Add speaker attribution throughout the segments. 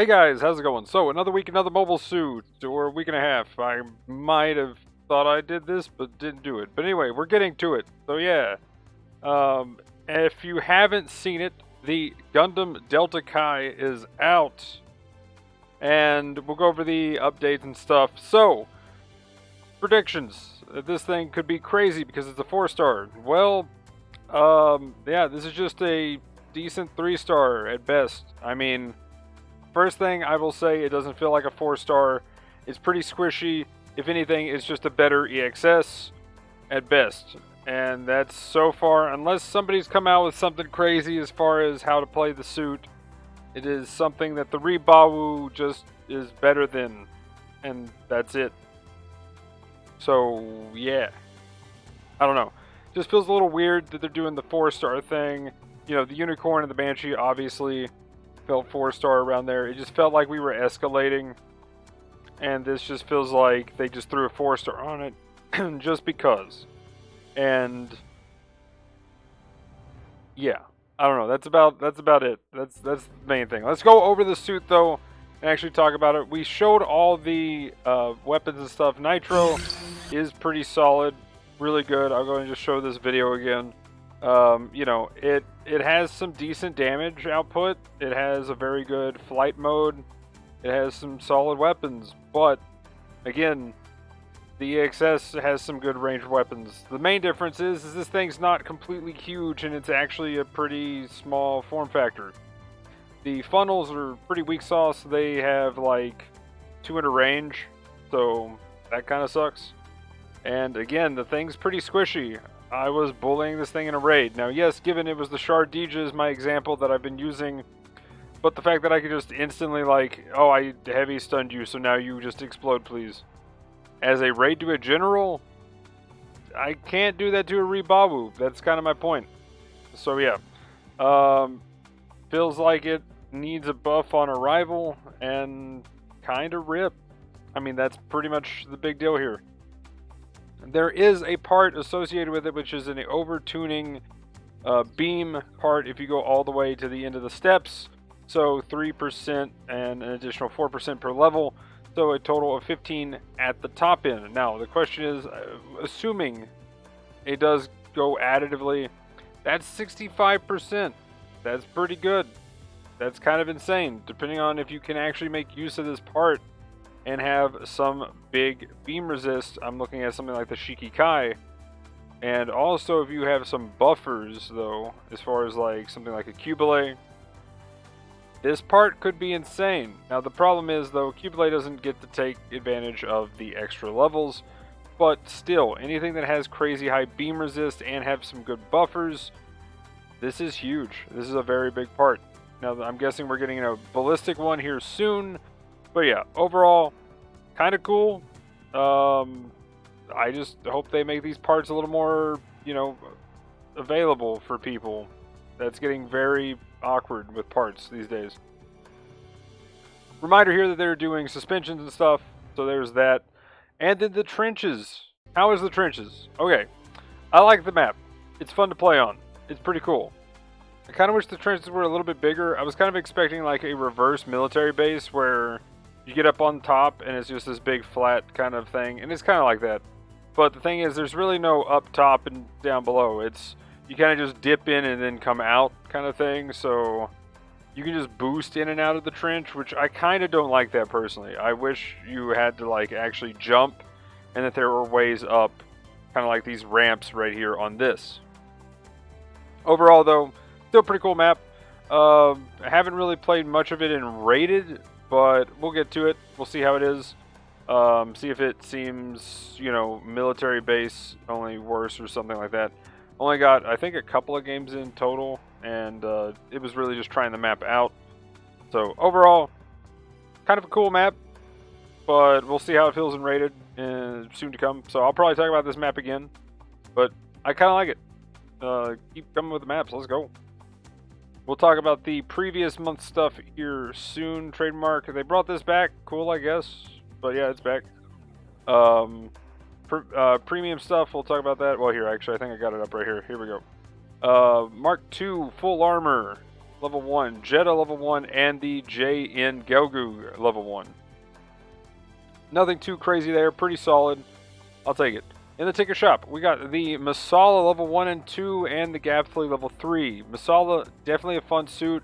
Speaker 1: Hey guys, how's it going? So, another week, another mobile suit, or a week and a half. I might have thought I did this, but didn't do it. But anyway, we're getting to it. So yeah, if you haven't seen it, the Gundam Delta Kai is out. And we'll go over the updates and stuff. So, predictions. This thing could be crazy because it's a 4-star. Well, yeah, this is just a decent 3-star at best. I mean, first thing I will say, it doesn't feel like a 4-star. It's pretty squishy. If anything, it's just a better EXS at best. And that's so far, unless somebody's come out with something crazy as far as how to play the suit, it is something that the Rebawu just is better than. And that's it. So, yeah. I don't know. Just feels a little weird that they're doing the 4-star thing. You know, the Unicorn and the Banshee obviously felt 4-star around there. It just felt like we were escalating. And this just feels like they just threw a 4-star on it just because. And yeah, I don't know. That's about it. That's the main thing. Let's go over the suit though and actually talk about it. We showed all the weapons and stuff. Nitro is pretty solid, really good. I'll go and just show this video again. You know, it has some decent damage output. It has a very good flight mode. It has some solid weapons, but again, the EXS has some good ranged weapons. The main difference is this thing's not completely huge and it's actually a pretty small form factor. The funnels are pretty weak sauce. They have like 200 range, so that kind of sucks. And again, the thing's pretty squishy. I was bullying this thing in a raid. Now, yes, given it was the Shard Dija is my example that I've been using, but the fact that I could just instantly like, oh, I heavy stunned you, so now you just explode, please. As a raid to a general, I can't do that to a Rebawu. That's kind of my point. So yeah, feels like it needs a buff on arrival and kind of rip. I mean, that's pretty much the big deal here. There is a part associated with it, which is an over-tuning beam part if you go all the way to the end of the steps. So 3% and an additional 4% per level. So a total of 15 at the top end. Now, the question is, assuming it does go additively, that's 65%. That's pretty good. That's kind of insane, depending on if you can actually make use of this part and have some big beam resist. I'm looking at something like the Shiki Kai. And also if you have some buffers, though, as far as like something like a Cubile, this part could be insane. Now the problem is though, Cubile doesn't get to take advantage of the extra levels, but still, anything that has crazy high beam resist and have some good buffers, this is huge. This is a very big part. Now I'm guessing we're getting a ballistic one here soon, but yeah, overall, kind of cool. I just hope they make these parts a little more, you know, available for people. That's getting very awkward with parts these days. Reminder here that they're doing suspensions and stuff, so there's that. And then the trenches. How is the trenches? Okay, I like the map. It's fun to play on. It's pretty cool. I kind of wish the trenches were a little bit bigger. I was kind of expecting like a reverse military base where you get up on top and it's just this big flat kind of thing, and it's kind of like that. But the thing is, there's really no up top and down below. It's you kind of just dip in and then come out kind of thing, so you can just boost in and out of the trench, which I kind of don't like that personally. I wish you had to like actually jump and that there were ways up, kind of like these ramps right here on this. Overall though, still pretty cool map. I haven't really played much of it in rated, but we'll get to it. We'll see how it is. See if it seems, you know, military base only worse or something like that. Only got, I think, a couple of games in total, and it was really just trying the map out. So overall, kind of a cool map, but we'll see how it feels in rated soon to come. So I'll probably talk about this map again, but I kind of like it. Keep coming with the maps. Let's go. We'll talk about the previous month stuff here soon. Trademark. They brought this back. Cool, I guess. But yeah, it's back. Premium stuff, we'll talk about that. Well, here, actually, I think I got it up right here. Here we go. Mark II, full armor. level 1, Jetta level 1, and the JN Gelgu level 1. Nothing too crazy there, pretty solid. I'll take it. In the ticket shop, we got the Masala level 1 and 2 and the Gapfly level 3. Masala, definitely a fun suit.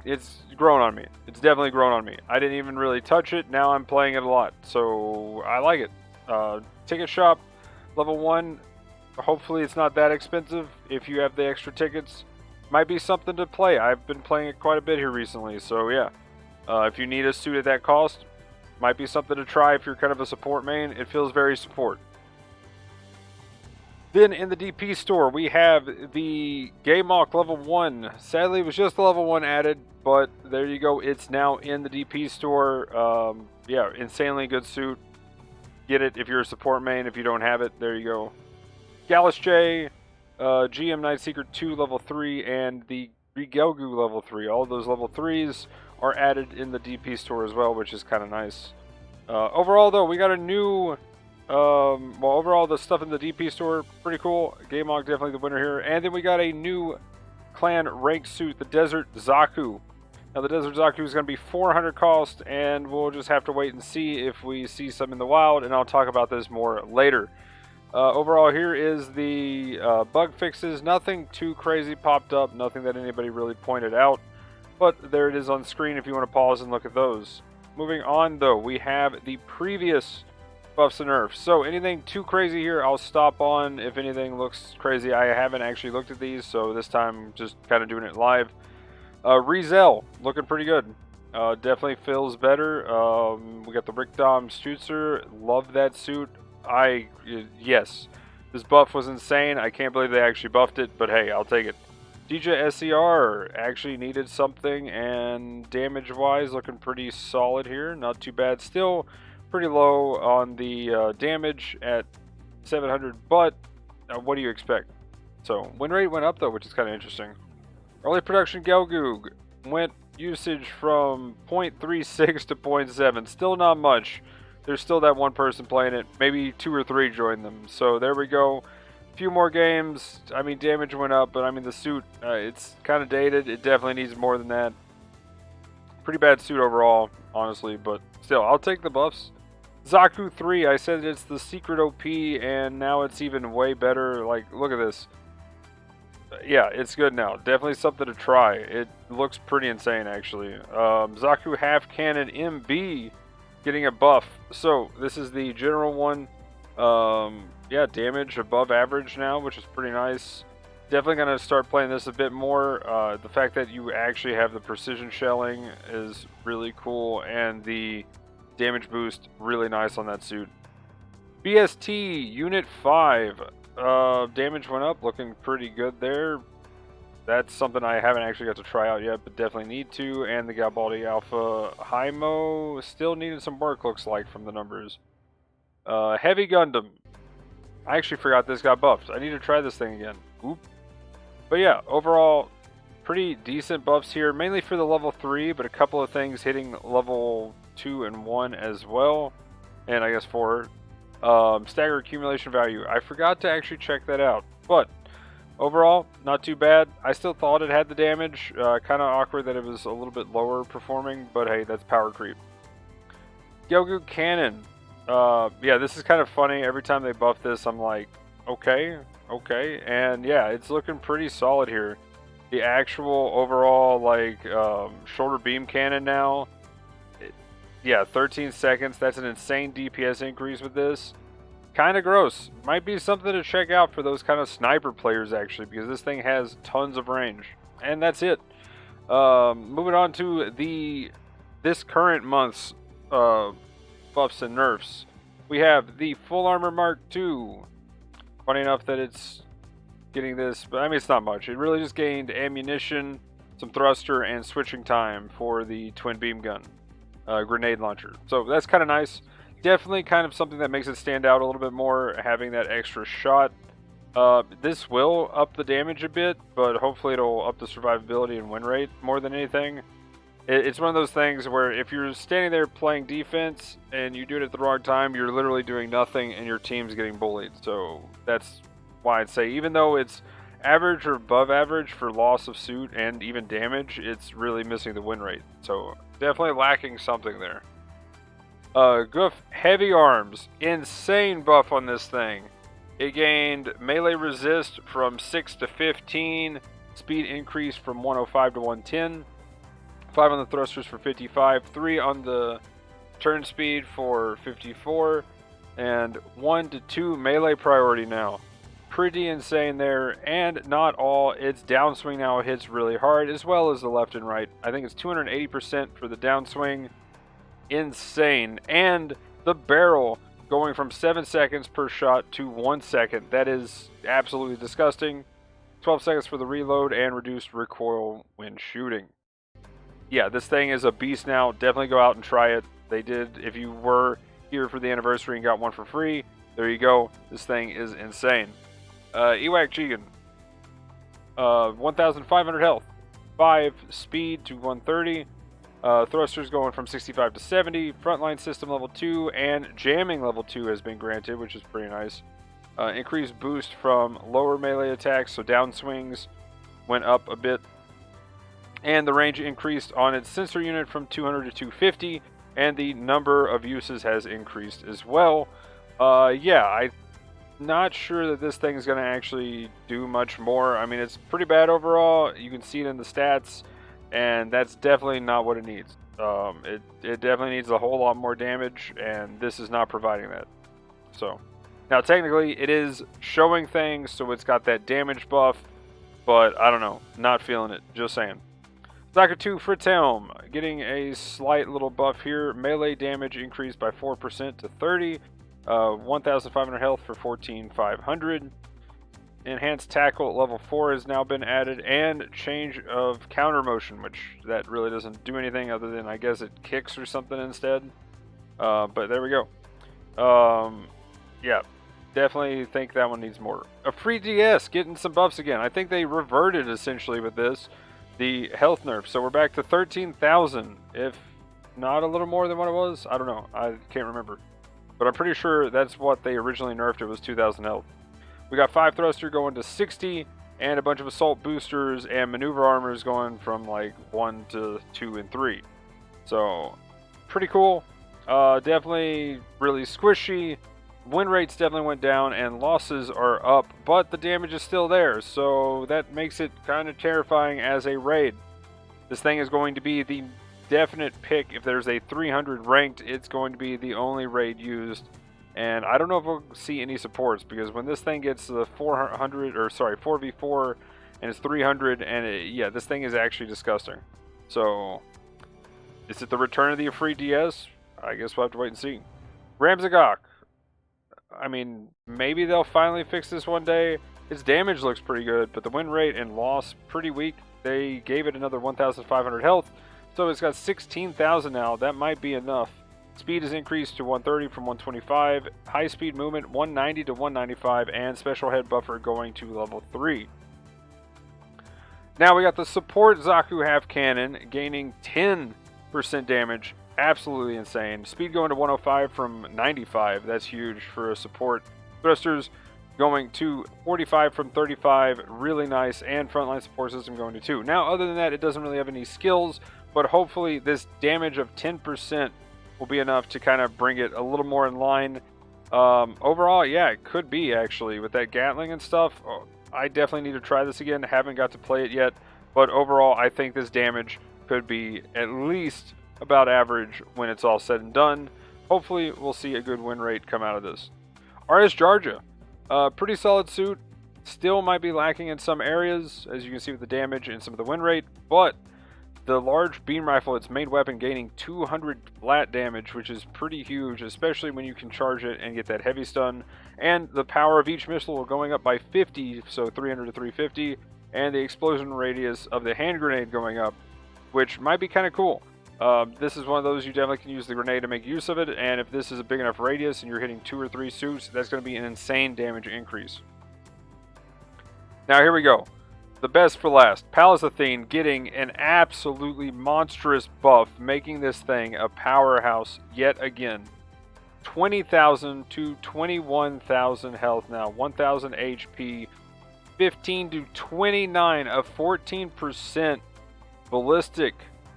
Speaker 1: It's grown on me. It's definitely grown on me. I didn't even really touch it. Now I'm playing it a lot, so I like it. Ticket shop, level 1. Hopefully it's not that expensive if you have the extra tickets. Might be something to play. I've been playing it quite a bit here recently, so yeah. If you need a suit at that cost, might be something to try if you're kind of a support main. It feels very support. Then in the DP store, we have the Gaymok level 1. Sadly, it was just the level 1 added, but there you go. It's now in the DP store. Yeah, insanely good suit. Get it if you're a support main. If you don't have it, there you go. Gallus J, GM Nightseeker 2 level 3, and the Gelgu level 3. All of those level 3s are added in the DP store as well, which is kind of nice. Overall, though, we got a new... well, overall, the stuff in the DP store, pretty cool. Gaymok definitely the winner here. And then we got a new clan rank suit, the Desert Zaku. Now, the Desert Zaku is going to be 400 cost, and we'll just have to wait and see if we see some in the wild, and I'll talk about this more later. Overall, here is the bug fixes. Nothing too crazy popped up, nothing that anybody really pointed out, but there it is on screen if you want to pause and look at those. Moving on, though, we have the previous buffs and nerfs. So anything too crazy here, I'll stop on. If anything looks crazy, I haven't actually looked at these, so this time just kind of doing it live. Rizel, looking pretty good. Definitely feels better. We got the Rickdom Stutzer. Love that suit. Yes, this buff was insane. I can't believe they actually buffed it, but hey, I'll take it. DJ SER actually needed something, and damage-wise, looking pretty solid here. Not too bad. Still pretty low on the damage at 700, but what do you expect? So, win rate went up, though, which is kind of interesting. Early production Gelgu went usage from 0.36 to 0.7. Still not much. There's still that one person playing it. Maybe 2 or 3 joined them. So there we go. A few more games. I mean, damage went up, but I mean, the suit, it's kind of dated. It definitely needs more than that. Pretty bad suit overall, honestly, but still, I'll take the buffs. Zaku 3, I said it's the secret OP, and now it's even way better. Like, look at this. Yeah, it's good now. Definitely something to try. It looks pretty insane, actually. Zaku Half Cannon MB getting a buff. So, this is the general one. Yeah, damage above average now, which is pretty nice. Definitely going to start playing this a bit more. The fact that you actually have the precision shelling is really cool, and the damage boost, really nice on that suit. BST Unit 5. Damage went up, looking pretty good there. That's something I haven't actually got to try out yet, but definitely need to. And the Garibaldi Alpha Hymo still needed some work, looks like, from the numbers. Heavy Gundam. I actually forgot this got buffed. I need to try this thing again. Oop. But yeah, overall, pretty decent buffs here, mainly for the level 3, but a couple of things hitting level 2 and 1 as well. And I guess 4. Stagger accumulation value. I forgot to actually check that out, but overall, not too bad. I still thought it had the damage. Kind of awkward that it was a little bit lower performing, but hey, that's power creep. Gelgu Cannon. Yeah, this is kind of funny. Every time they buff this, I'm like, okay. And yeah, it's looking pretty solid here. The actual overall, like, shoulder beam cannon now. Yeah, 13 seconds. That's an insane DPS increase with this. Kind of gross. Might be something to check out for those kind of sniper players, actually, because this thing has tons of range. And that's it. Moving on to this current month's buffs and nerfs. We have the Full Armor Mark II. Funny enough that it's getting this, but I mean, it's not much. It really just gained ammunition, some thruster, and switching time for the twin beam gun. Grenade launcher. So that's kind of nice. Definitely kind of something that makes it stand out a little bit more, having that extra shot. This will up the damage a bit, but hopefully it'll up the survivability and win rate more than anything. It's one of those things where if you're standing there playing defense and you do it at the wrong time, you're literally doing nothing and your team's getting bullied. So that's why I'd say, even though it's average or above average for loss of suit and even damage, it's really missing the win rate. So definitely lacking something there. Goof Heavy Arms. Insane buff on this thing. It gained melee resist from 6 to 15. Speed increase from 105 to 110. 5 on the thrusters for 55. 3 on the turn speed for 54. And 1 to 2 melee priority now. Pretty insane there. And not all. Its downswing now hits really hard, as well as the left and right. I think it's 280% for the downswing. Insane. And the barrel going from 7 seconds per shot to 1 second. That is absolutely disgusting. 12 seconds for the reload and reduced recoil when shooting. Yeah, this thing is a beast now. Definitely go out and try it. They did, if you were here for the anniversary and got one for free, there you go. This thing is insane. Ewak Jigen. 1,500 health. 5 speed to 130. Thrusters going from 65 to 70. Frontline system level 2 and jamming level 2 has been granted, which is pretty nice. Increased boost from lower melee attacks, so downswings went up a bit. And the range increased on its sensor unit from 200 to 250, and the number of uses has increased as well. Yeah, I'm not sure that this thing is going to actually do much more. I mean, it's pretty bad overall. You can see it in the stats, and that's definitely not what it needs. It definitely needs a whole lot more damage, and this is not providing that. So, now technically it is showing things, so it's got that damage buff, but I don't know, not feeling it, just saying. Soccer 2 Fritzhelm, getting a slight little buff here. Melee damage increased by 4% to 30. 1,500 health for 14,500. Enhanced tackle at level 4 has now been added, and change of counter motion, which that really doesn't do anything other than I guess it kicks or something instead. But there we go. Yeah, definitely think that one needs more. A free DS getting some buffs again. I think they reverted essentially with this. The health nerf. So we're back to 13,000, if not a little more than what it was. I don't know. I can't remember. But I'm pretty sure that's what they originally nerfed. It was 2,000 health. We got 5 thruster going to 60, and a bunch of assault boosters and maneuver armors going from like 1 to 2 and 3. So pretty cool. Definitely really squishy. Win rates definitely went down and losses are up, but the damage is still there, so that makes it kind of terrifying as a raid. This thing is going to be the definite pick. If there's a 300 ranked, it's going to be the only raid used, and I don't know if we'll see any supports, because when this thing gets to the 4v4 and it's 300, and yeah, this thing is actually disgusting. So is it the return of the free DS? I guess we'll have to wait and see. Ramzagok. I mean, maybe they'll finally fix this one day. Its damage looks pretty good, but the win rate and loss pretty weak. They gave it another 1,500 health, so it's got 16,000 now. That might be enough. Speed is increased to 130 from 125. High speed movement 190 to 195, and special head buffer going to level 3. Now we got the support Zaku half cannon gaining 10% damage. Absolutely insane. Speed going to 105 from 95. That's huge for a support. Thrusters going to 45 from 35. Really nice. And frontline support system going to 2. Now, other than that, it doesn't really have any skills, but hopefully this damage of 10% will be enough to kind of bring it a little more in line. Overall, yeah, it could be actually with that Gatling and stuff. I definitely need to try this again. Haven't got to play it yet, but overall, I think this damage could be at least about average when it's all said and done. Hopefully we'll see a good win rate come out of this. RS Jarja, pretty solid suit. Still might be lacking in some areas, as you can see with the damage and some of the win rate, but the large beam rifle, its main weapon, gaining 200 flat damage, which is pretty huge, especially when you can charge it and get that heavy stun. And the power of each missile going up by 50, so 300 to 350, and the explosion radius of the hand grenade going up, which might be kind of cool. This is one of those you definitely can use the grenade to make use of it, and if this is a big enough radius and you're hitting 2 or 3 suits, that's going to be an insane damage increase. Now here we go. The best for last. Palace Athene getting an absolutely monstrous buff, making this thing a powerhouse yet again. 20,000 to 21,000 health now, 1,000 HP. 15 to 29, a 14% ballistic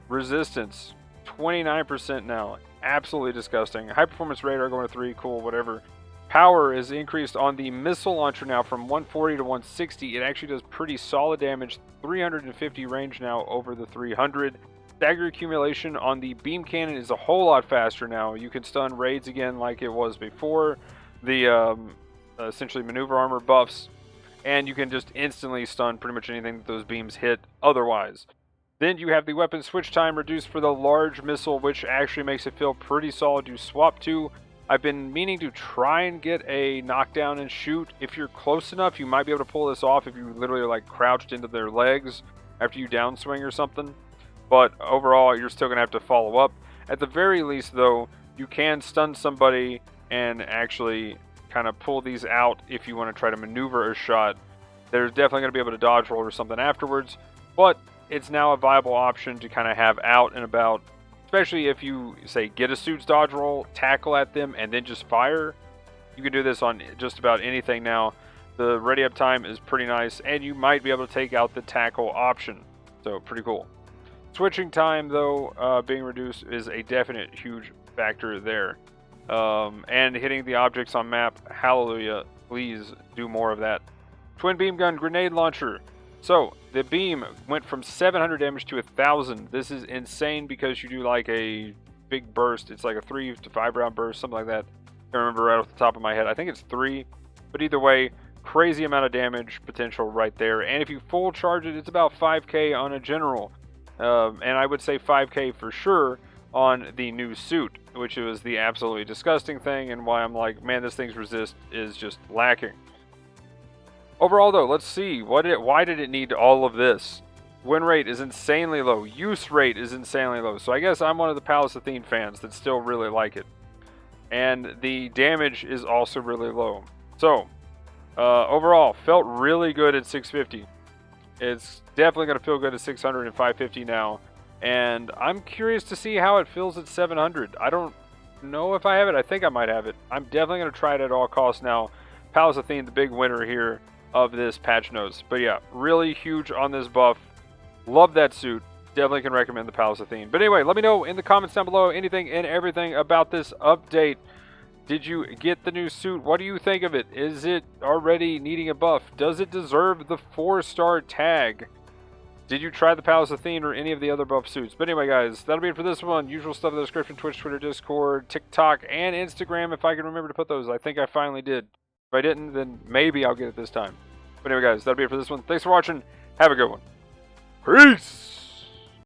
Speaker 1: resistance. 29% now. Absolutely disgusting. High performance radar going to 3, cool, whatever. Power is increased on the missile launcher now from 140 to 160. It actually does pretty solid damage. 350 range now over the 300. Stagger accumulation on the beam cannon is a whole lot faster now. You can stun raids again like it was before. The essentially maneuver armor buffs. And you can just instantly stun pretty much anything that those beams hit otherwise. Then you have the weapon switch time reduced for the large missile, which actually makes it feel pretty solid to swap to. I've been meaning to try and get a knockdown and shoot. If you're close enough, you might be able to pull this off if you literally like crouched into their legs after you downswing or something. But overall, you're still going to have to follow up. At the very least, though, you can stun somebody and actually kind of pull these out if you want to try to maneuver a shot. There's definitely going to be able to dodge roll or something afterwards, but it's now a viable option to kind of have out and about, especially if you, say, get a suit's dodge roll, tackle at them, and then just fire. You can do this on just about anything now. The ready up time is pretty nice, and you might be able to take out the tackle option. So, pretty cool. Switching time, though, being reduced is a definite huge factor there. And hitting the objects on map, hallelujah, please do more of that. Twin beam gun grenade launcher. So, the beam went from 700 damage to 1,000. This is insane because you do like a big burst. It's like a 3 to 5 round burst, something like that. I don't remember right off the top of my head. I think it's 3. But either way, crazy amount of damage potential right there. And if you full charge it, it's about 5k on a general. And I would say 5k for sure on the new suit, which was the absolutely disgusting thing, and why I'm like, man, this thing's resist is just lacking. Overall, though, let's see. Why did it need all of this? Win rate is insanely low. Use rate is insanely low. So I guess I'm one of the Palace Athene fans that still really like it. And the damage is also really low. So, overall, felt really good at 650. It's definitely going to feel good at 600 and 550 now. And I'm curious to see how it feels at 700. I don't know if I have it. I think I might have it. I'm definitely going to try it at all costs now. Palace Athene, the big winner here of this patch notes. But yeah, really huge on this buff. Love that suit. Definitely can recommend the Palace Athene. But anyway, let me know in the comments down below anything and everything about this update. Did you get the new suit? What do you think of it? Is it already needing a buff? Does it deserve the 4-star tag? Did you try the Palace Athene or any of the other buff suits? But anyway, guys, that'll be it for this one. Usual stuff in the description: Twitch, Twitter, Discord, TikTok, and Instagram, if I can remember to put those. I think I finally did. If I didn't, then maybe I'll get it this time. But anyway, guys, that'll be it for this one. Thanks for watching. Have a good one. Peace!